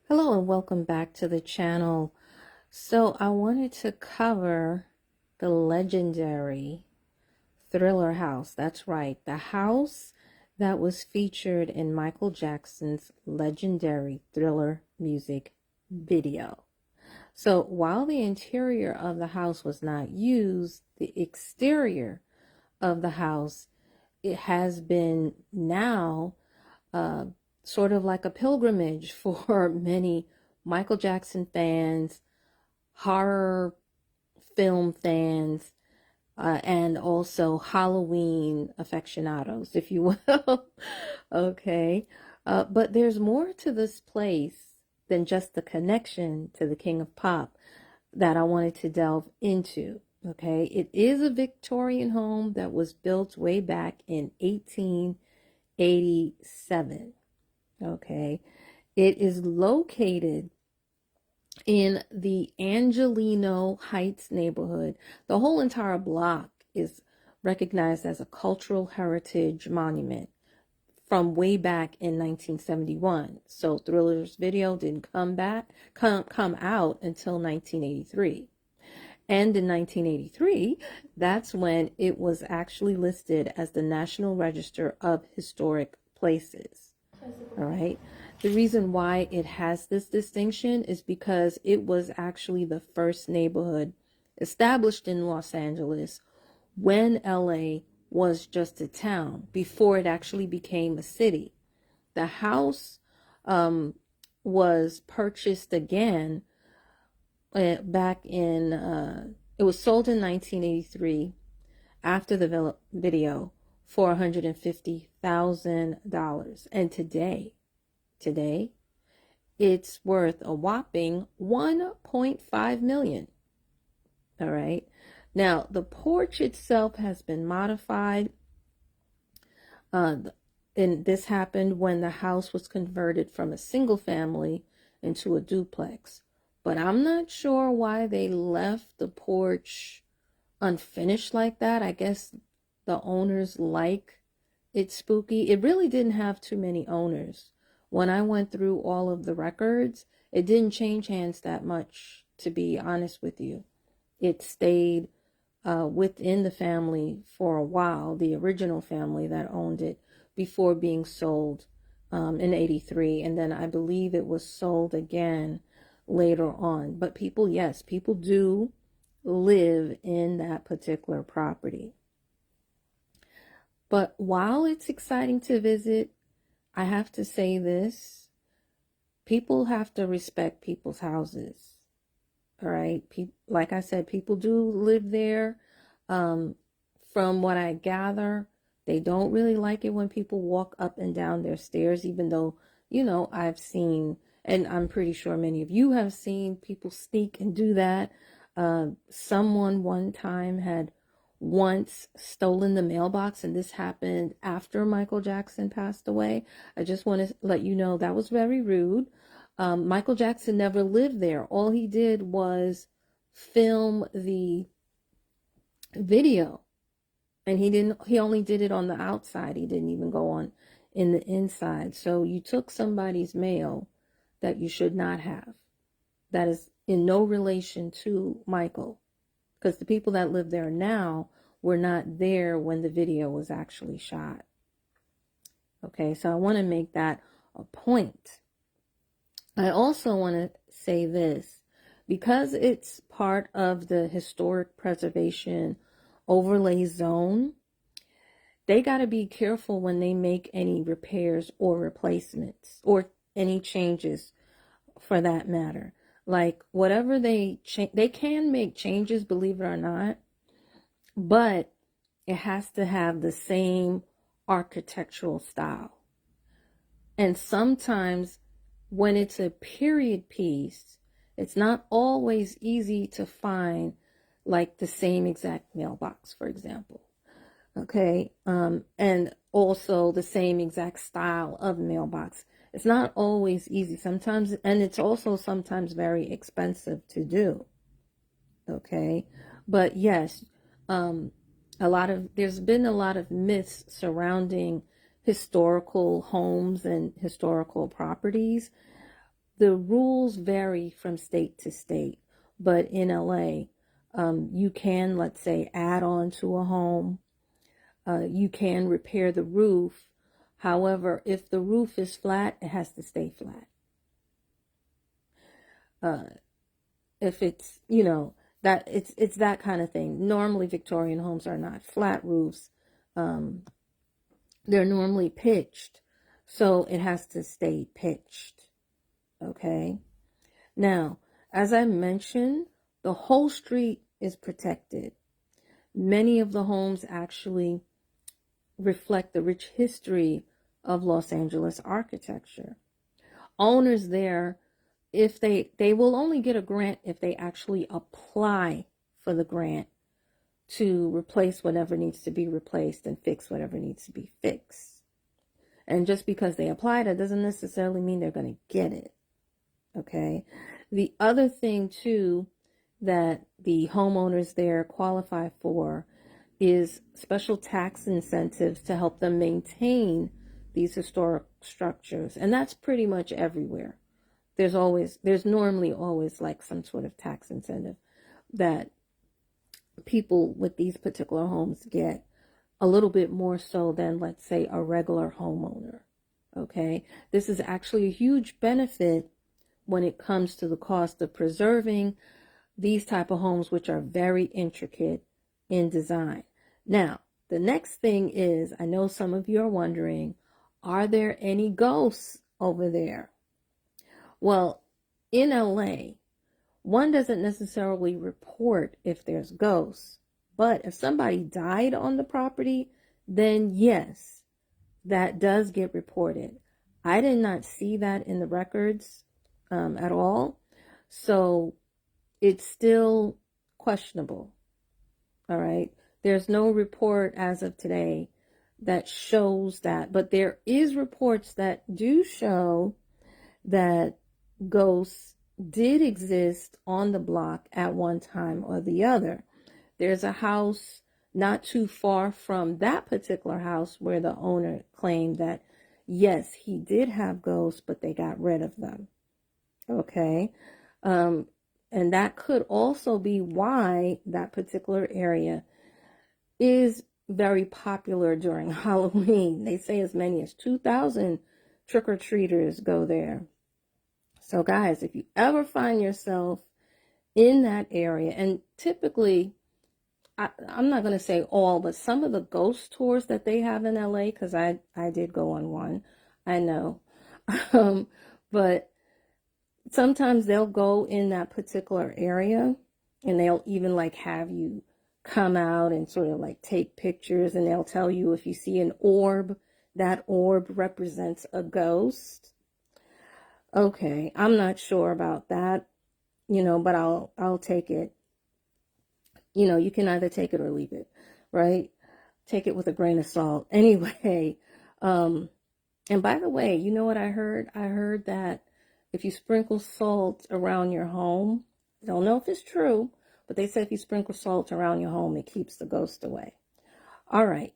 Hello and welcome back to the channel. So I wanted to cover the legendary Thriller house. That's right, the house that was featured in Michael Jackson's legendary Thriller music video. So while the interior of the house was not used, the exterior of the house, it has been now uh, sort of like a pilgrimage for many Michael Jackson fans, horror film fans, and also Halloween aficionados, if you will. Okay. But there's more to this place than just the connection to the King of Pop that I wanted to delve into. Okay. It is a Victorian home that was built way back in 1887. Okay. It is located in the Angelino Heights neighborhood. The whole entire block is recognized as a cultural heritage monument from way back in 1971. So Thriller's video didn't come out until 1983. And in 1983, that's when it was actually listed as the National Register of Historic Places. All right. The reason why it has this distinction is because it was actually the first neighborhood established in Los Angeles when LA was just a town before it actually became a city. The house was purchased again back in, it was sold in 1983 after the video for $150,000. And today, it's worth a whopping 1.5 million. All right. Now, the porch itself has been modified. And this happened when the house was converted from a single family into a duplex. But I'm not sure why they left the porch unfinished like that. I guess the owners like it spooky. It really didn't have too many owners. When I went through all of the records, it didn't change hands that much, to be honest with you. It stayed within the family for a while, the original family that owned it, before being sold in 83. And then I believe it was sold again later on. But people, yes, people do live in that particular property. But while it's exciting to visit, I have to say this: people have to respect people's houses. All right. Like I said, people do live there. From what I gather, they don't really like it when people walk up and down their stairs, even though, I've seen, and I'm pretty sure many of you have seen people sneak and do that. Someone one time had once stolen the mailbox, and this happened after Michael Jackson passed away. I just want to let you know that was very rude. Michael Jackson never lived there. All he did was film the video, and he only did it on the outside. He didn't even go on in the inside. So you took somebody's mail that you should not have. That is in no relation to Michael, because the people that live there now were not there when the video was actually shot. Okay, so I want to make that a point. I also want to say this: because it's part of the historic preservation overlay zone, they got to be careful when they make any repairs or replacements or any changes, for that matter. Like whatever they can make changes, believe it or not, but it has to have the same architectural style. And sometimes when it's a period piece, it's not always easy to find like the same exact mailbox, for example. Okay. And also the same exact style of mailbox. It's not always easy sometimes, and it's also sometimes very expensive to do. Okay. But yes, there's been a lot of myths surrounding historical homes and historical properties. The rules vary from state to state, but in LA, you can, let's say, add on to a home. You can repair the roof. However, if the roof is flat, it has to stay flat. If it's, that it's that kind of thing. Normally, Victorian homes are not flat roofs. They're normally pitched, so it has to stay pitched. Okay. Now, as I mentioned, the whole street is protected. Many of the homes actually reflect the rich history of Los Angeles architecture. Owners there, if they will only get a grant if they actually apply for the grant to replace whatever needs to be replaced and fix whatever needs to be fixed. And just because they applied, it doesn't necessarily mean they're going to get it. Okay. The other thing too that the homeowners there qualify for is special tax incentives to help them maintain these historic structures. And that's pretty much everywhere. There's normally always like some sort of tax incentive that people with these particular homes get, a little bit more so than, let's say, a regular homeowner. Okay. This is actually a huge benefit when it comes to the cost of preserving these type of homes, which are very intricate in design. Now, the next thing is, I know some of you are wondering, are there any ghosts over there? Well, in LA, one doesn't necessarily report if there's ghosts, but if somebody died on the property, then yes, that does get reported. I did not see that in the records at all, so it's still questionable. All right. There's no report as of today that shows that, but there is reports that do show that ghosts did exist on the block at one time or the other. There's a house not too far from that particular house where the owner claimed that, yes, he did have ghosts, but they got rid of them. Okay. And that could also be why that particular area is very popular during Halloween. They say as many as 2,000 trick-or-treaters go there. So guys, if you ever find yourself in that area, and typically, I'm not going to say all, but some of the ghost tours that they have in LA, because I did go on one, I know. But sometimes they'll go in that particular area and they'll even like have you come out and sort of like take pictures, and they'll tell you if you see an orb, that orb represents a ghost. Okay, I'm not sure about that, but I'll take it. You can either take it or leave it, right? Take it with a grain of salt. Anyway, and by the way, you know what I heard? I heard that if you sprinkle salt around your home, I don't know if it's true, but they say if you sprinkle salt around your home, it keeps the ghost away. All right.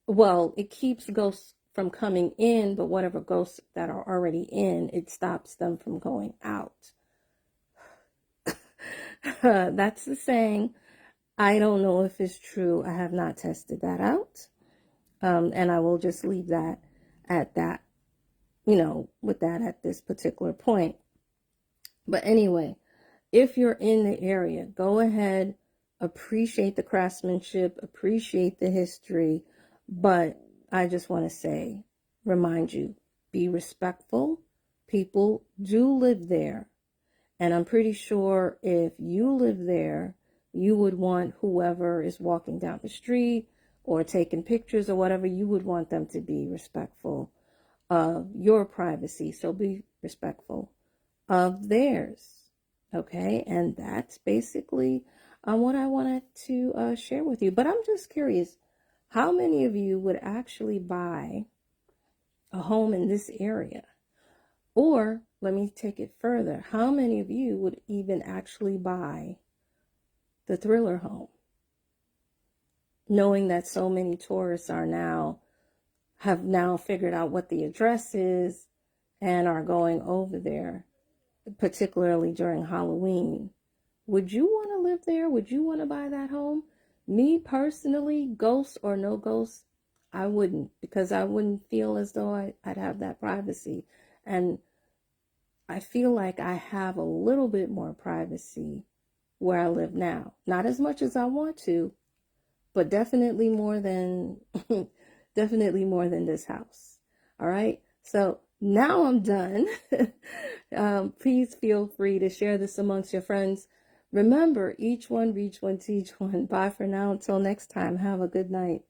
Well, it keeps ghosts from coming in, but whatever ghosts that are already in, it stops them from going out. That's the saying. I don't know if it's true. I have not tested that out. And I will just leave that at that, with that at this particular point. But anyway, if you're in the area, go ahead, appreciate the craftsmanship, appreciate the history. But I just want to say, remind you, be respectful. People do live there. And I'm pretty sure if you live there, you would want whoever is walking down the street or taking pictures or whatever, you would want them to be respectful of your privacy. So be respectful of theirs. Okay. And that's basically what I wanted to share with you. But I'm just curious, how many of you would actually buy a home in this area? Or let me take it further. How many of you would even actually buy the Thriller home, knowing that so many tourists have now figured out what the address is and are going over there particularly during Halloween. Would you want to live there? Would you want to buy that home? Me personally, ghost or no ghost, I wouldn't, because I wouldn't feel as though I'd have that privacy. And I feel like I have a little bit more privacy where I live now. Not as much as I want to, but definitely more than definitely more than this house. All right. So now I'm done. Please feel free to share this amongst your friends. Remember, each one, reach one, teach one. Bye for now. Until next time. Have a good night.